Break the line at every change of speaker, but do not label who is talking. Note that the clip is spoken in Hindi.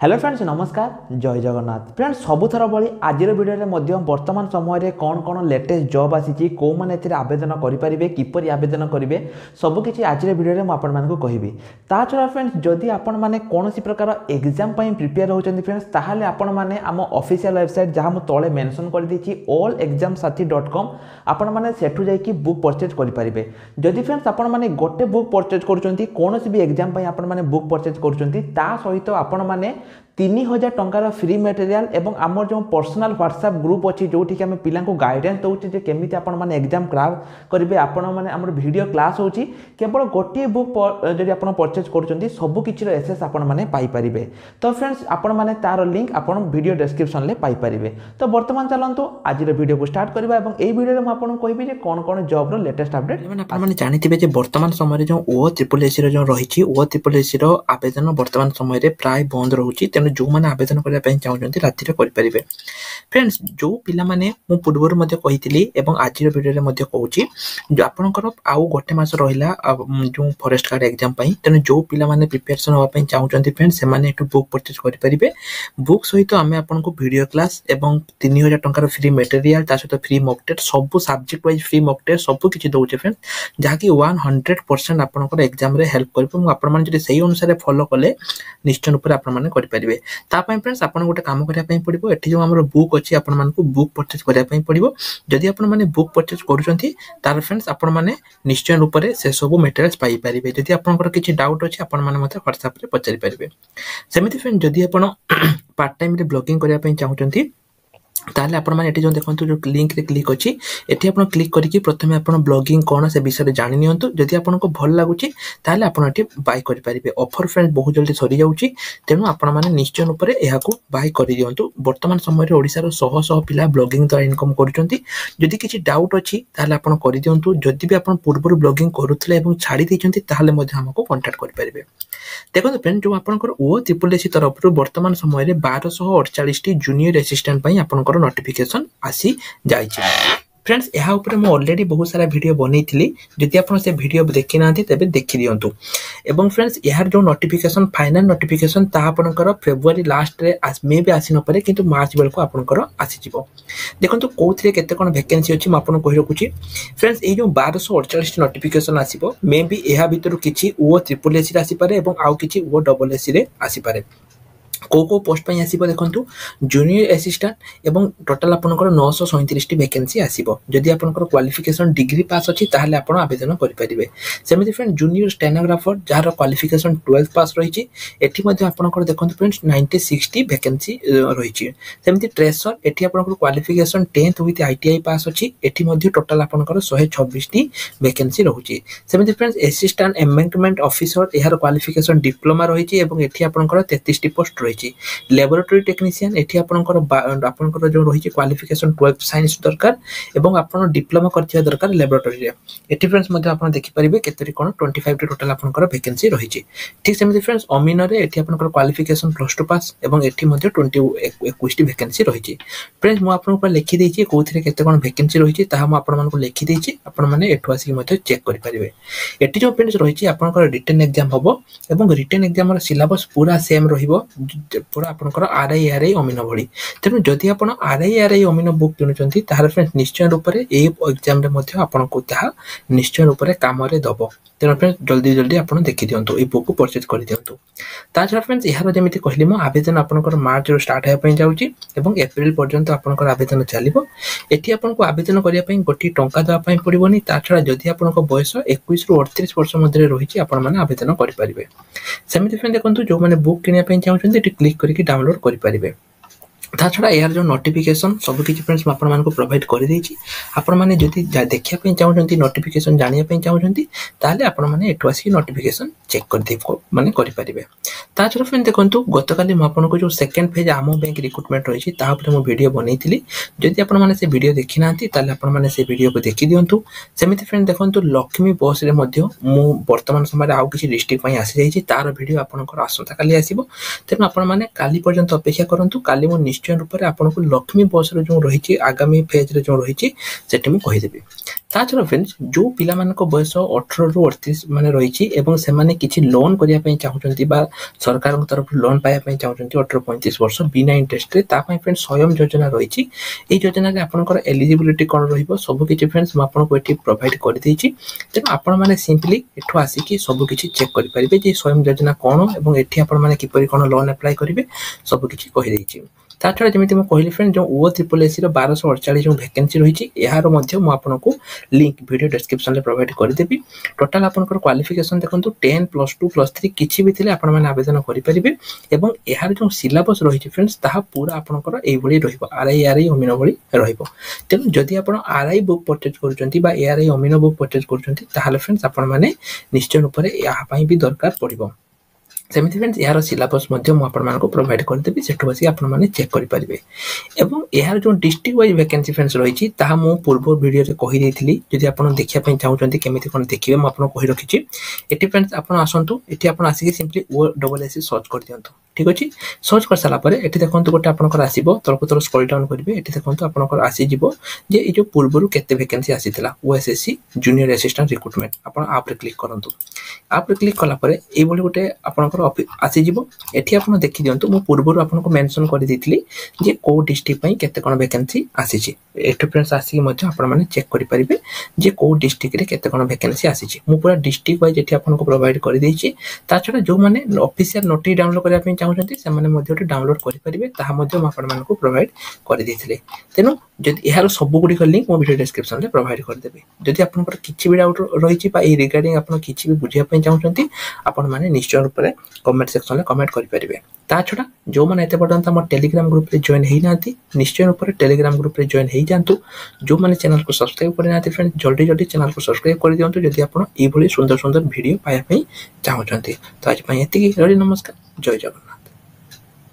हेलो फ्रेंड्स नमस्कार जय जगन्नाथ फ्रेंड्स सबुथर भाई आज भिडियो वर्तमान समय कौन कौन लेटेस्ट जॉब आसी कौ मैंने आवेदन करेंगे किपर आवेदन करेंगे सबकि आज भिडियो मुझे कहबी ता छड़ा फ्रेंड्स जदि आपण मैंने कौन प्रकार एग्जाम प्रिपेयर होती फ्रेंड्स ताहले आपण मैंने आम ऑफिशियल वेबसाइट जहाँ मुझे तले मेंशन कर देछि allexamsathi.com आपण मैंने सेठू जाइए बुक परचेज करेंगे जदि फ्रेंड्स आपण मैंने गोटे बुक परचेज करुँच कौन भी एग्जाम आपण मैंने बुक परचेज करुँच सहित आपण मैंने 3000 टंकार फ्री मटेरियल एवं आमर जो पर्सनल व्हाट्सएप ग्रुप अच्छी जो आम पिला गाइडेंस दौचे केमी आपण एग्जाम क्रैक करेंगे आपण मैंने आम वीडियो क्लास होची केवल गोटे बुक जब आप परचेज कर सबकि एसेस आपण मैंने पाइपर तो फ्रेंड्स आपण मैंने तार लिंक आप वीडियो डिस्क्रिप्शन में पाइपर तो बर्तमान चलतु आज वीडियो को स्टार्ट करवा और यही वीडियो में आपको कहबी कौन कौन जॉब लेटेस्ट अपडेट
मैंने जानते वर्तमान समय जो ओ ट्रिपल एसी जो रही ओ ट्रिपल एसी आवेदन वर्तमान समय प्राय बंद रोचे तेणु जो मैंने आवेदन करने चाहते राति करेंगे फ्रेंड्स जो पिला माने मु पूर्वर कही आज वीडियो में कहूँ जो आपंकर आउ गोटे मास रहा जो फॉरेस्ट गार्ड एग्जाम तेणु जो पिला माने प्रिपरेशन होगा चाहते फ्रेंड्स से बुक परचेज करेंगे बुक सहित आम आपको वीडियो क्लास और 3000 टंकार फ्री मटेरियल सहित फ्री मॉक टेस्ट सब subject wise free mock test सब किसी दौचे फ्रेंड्स जहाँकि 100% आपंकर एग्जाम हेल्प कर से अनुसार फॉलो कले निश्चय रूप से करेंगे तापाई फ्रेंड्स आपन गोटे काम करने पड़ो ये जो आम बुक अच्छी आपण बुक परचेज करने पड़ो जदि आपण मैंने बुक परचेज कर फ्रेंड्स आपण मैंने निश्चय रूप से सब मटेरियल्स पाइपर जदि आपंकर किसी डाउट अच्छे आपण मैंने व्हाट्सएप पचारि पारे सेमती फ्रेंड्स जदि आप पार्ट टाइम ब्लॉगिंग करने चाहते ताले आपण माने एटी जो देखंतु जो लिंक रे क्लिक अछि एटी आपण क्लिक करिकि प्रथमे आपण ब्लॉगिंग कोन से विषय रे जानि नियंतु जदि आपण को भल लागुची ताले आपण एटी बाय करि परिबे ऑफर फ्रेंड बहुत जल्दी सरी जाउची तेनु आपण माने निश्चय रूप रे एहा को बाय करि दियंतु वर्तमान समय रे ओडिसा रो शह शह पिला ब्लॉगिंग द्वारा इनकम करूचंती जदि किछि डाउट अछि ताले आपण करि दियंतु जदि भी आपण पूर्व ब्लॉगिंग करूथले एवं छाडी दैचंती ताले मध्ये हमको कांटेक्ट करि परिबे देखो फ्रेंड जो आपनकर ओ ट्रिपल एसी तरफ वर्तमान समय रे 1248 टी जूनियर असिस्टेंट पई आपनकर नोटिफिकेशन आसी जाय छै फ्रेंड्स यहाँ ऊपर मैं ऑलरेडी बहुत सारा वीडियो बनई थी जदि आप से वीडियो देखी ना तेज देखी दिंतु एवं फ्रेंड्स यार जो नोटिफिकेशन फाइनल नोटिफिकेशन आपनकर फेब्रुआरी लास्ट रे मे भी आसी न पारे किंतु मार्च बेल को आपनकर आसी जिवो देखंतु कोथरे केते कोन वैकेंसी अछि म आपन कहि रखुची फ्रेंड्स ए जो 1248 नोटिफिकेशन आसीबो मे भी एहा भीतर किछि ओ ट्रिपल एसी आसी पारे एवं आउ किछि ओ डबल एसी रे आसी पारे को पोस्ट पे आसीबो देखंतु जूनियर असिस्टेंट एवं टोटल आपनकर 937 टी वैकेंसी आसीबो जदि आपनकर क्वालिफिकेशन डिग्री पास अछि ताहले आपण आवेदन करि परिबे सेमिति फ्रेंड जूनियर स्टेनोग्राफर जार क्वालिफिकेशन 12 पास रहिछि एठी मध्ये आपनकर देखंतु फ्रेंड्स 96 टी वैकेंसी रहिछि सेमिति ट्रेसर एठी आपनकर qualification 10th with ITI pass अछि एठी मध्ये टोटल आपनकर 126 टी वैकेंसी रहुछि सेमिति फ्रेंड्स असिस्टेंट एम्बैंकमेंट ऑफिसर एहार क्वालिफिकेशन डिप्लोमा रहिछि एवं एठी आपनकर 33 टी पोस्ट लैबोरेटरी टेक्नीशियन एठी आपनकर जो रही क्वालिफिकेशन 12 साइंस दरकार एवं आपन डिप्लोमा करथिया दरकार लैबोरेटरी रे एठी फ्रेंड्स मध्ये आपन देखि परिबे केतरी कोन 25 टी टोटल आपनकर वैकेंसी रही ठीक सेमिति फ्रेंड्स अमीन रे एठी आपनकर क्वालिफिकेशन +2 पास एवं एठी मध्ये 21 टी वैकेंसी रही फ्रेंड्स मु आपन ऊपर लिखि देछि कोथरे केते कोन वैकेंसी रही ताहा मु आपन मानको लिखि देछि आपन माने एठु आसी मध्ये चेक करि परिबे एठी जो फ्रेंड्स रही आपनकर रिटन एग्जाम हबो एवं रिटन एग्जाम रो सिलेबस पूरा सेम रहिबो पूरा आपनकर आरआई अमीन भली तेणु जदि आप आरआई अमीन बुक किनुचंती ताहार फ्रेंड्स निश्चय रूप से ए एग्जाम रे मध्ये आपनको ताहा निश्चय रूप से काम रे दबो तेणु फ्रेंड्स जल्दी जल्दी आपन देखि दियंतु ए बुक को परचेज कर दियंतु ताछा फ्रेंड्स यार जेमिति कहली म आवेदन आपनकर मार्च रो स्टार्ट होय पई जाउची एवं अप्रैल पर्यंत आपनकर आवेदन चलिबो एठी आपनको आवेदन करिया पई गोटी टंका दवा पई पड़िबोनी ताछा जदि आपनको बयस 21 रु 38 वर्ष मध्ये रहिछि आपन माने आवेदन करि परिबे सेमिति फ्रेंड देखंतु जो माने बुक किनिया पई चाहउछन्ती एठी क्लिक करके डाउनलोड करि परिबे ता छड़ा यार जो नोटिफिकेशन सब किछि फ्रेंड्स आपण मानको प्रोवाइड करि देछि आपण माने जति देखिया पे चाहउछन्ती नोटिफिकेशन जानिया पे चाहउछन्ती ताले आपण माने एठु आसी नोटिफिकेशन चेक कर दे माने करि परिबे ता छड़ा फ्रेंड देखंतु गतकाली म आपनको जो सेकंड फेज आमो बैंक रिक्रूटमेंट रहिछि ता ऊपर म वीडियो बनैथिली जति आपण माने से वीडियो देखि नांती ताले आपण माने से वीडियो को देखि दियंतु सेमिति फ्रेंड देखंतु लक्ष्मी बस रे मध्ये मु वर्तमान समय आउ किछि डिस्ट्रिक्ट पई आसी जाइछि तार वीडियो आपनकर आसंता काली आसीबो तेनु आपण माने काली पर्यंत अपेक्षा करंतु काली मु निश्चय रूप से आपको लक्ष्मी बस जो रही आगामी फेज जो रही मुझे कहीदेवी। ता छड़ा फ्रेंड्स जो पिला मानक बयस 18 रु 38 माने रही एवं से किसी लोन करने चाहते सरकार तरफ लोन पाइबा चाहते 18-35 वर्ष बिना इंटरेस्ट रे तापाई फ्रेंड्स स्वयं योजना रही। ये योजना रे आपनकर एलिजिबिलिटी कौन रहिबो सब किछि फ्रेंड्स मैं आपको एठी प्रोवाइड कर देछि। तेणु आपण माने सिंपली एठो आसिकी सब किछि चेक करि परिबे जे स्वयं योजना कौन एवं एठी आपण माने किपरि कोन लोन अप्लाई करिवे सब किछि कहि देछि। ता छड़ा जमिति मैं कहली फ्रेंड जो ओ ट्रिपल एसी रो 1248 जो वैकेंसी रही यार मध्य मु आपनको लिंक वीडियो डिस्क्रिप्शन में प्रोवाइड कर देबी। टोटल आपनकर क्वालिफिकेशन देखंतु 10 +2 +3 किछि भी थिले आपण माने आवेदन करि परिबे एवं यार जो सिलेबस रही फ्रेंड्स ताहा पूरा आपनकर एई भली रहिबो आरआई अमीनो भली रहिबो। तेणु जदि आपण आरआई बुक परचेज करूचंती बा एआरआई अमीनो बुक परचेज करूचंती ताहाले फ्रेंड्स आपण माने निश्चय रूप से या पई भी दरकार पड़िबो। सेमिति फ्रेंड्स यार सिलेबस मध्य मु आपण मानको प्रोवाइड कर देबी सेठो बसी आपण माने चेक करि परिबे। एवं यार जो डिस्ट्रिक्ट वाइज वैकेंसी फ्रेंड्स रही ताहा मु पूर्व वीडियो रे कहि देथिली जदि आपण देखिया पई चाहउचंती केमिति कोन देखिबे मु आपण कहि रखिछि। एटी फ्रेंड्स आपण आसंतु एटी आपण आसी simply O double S search कर दियंतु ठीक अछि। सर्च कर साला परे एटी देखंतु गोटे आपनकर आसीबो तरफ तरफ स्क्रॉल डाउन करिवे एटी देखंतु आपनकर आसी जिवो जे ए जो पूर्वरु केते वैकेंसी आसीतिला ओएसएससी जूनियर असिस्टेंट रिक्रूटमेंट आपण आप रे क्लिक करंतु। आप रे क्लिक कला परे ए बोली गोटे आपनकर आसी जिवो एठी आपण देखि दियंतु मु पूर्वरु आपनको मेंशन कर देथिली जे को डिस्ट्रिक्ट पई केते कोन वैकेंसी आसीछि। एठी फ्रेंड्स आसी मध्य आपण माने चेक करि परिबे जे को डिस्ट्रिक्ट रे केते कोन वैकेंसी आसीछि। मु पूरा डिस्ट्रिक्ट वाइज एठी आपनको प्रोवाइड कर देछि। ता छडा जो माने ऑफिशियल नोटिस डाउनलोड करिया पई चाहउछंती से माने मध्य डाउनलोड करि परिबे ताहा मध्य म आपण मानको प्रोवाइड कर देथिले। तेनु जदि एहार सब गुडी लिंक मो वीडियो डिस्क्रिप्शन रे प्रोवाइड कर देबे। जदि आपनकर किछि भी डाउट रहिछि बा ए रिगार्डिंग आपण किछि भी बुझिया पई चाहउछंती आपण माने निश्चय रूप से कमेंट सेक्शन में कमेंट करि परिबे। ता छडा जो माने एते पर्यंत हमर टेलीग्राम ग्रुप रे जॉइन हेइ नांती निश्चय रूप से टेलीग्राम ग्रुप रे जॉइन हेइ जानतु। जो माने चैनल को सब्सक्राइब करि नांती फ्रेंड जल्दी जल्दी चैनल को सब्सक्राइब कर दियंतु जदि आपण ई भली सुंदर सुंदर वीडियो पाया पई चाहउछंती। तो आज पई एतिकी नमस्कार जय जगन्नाथ।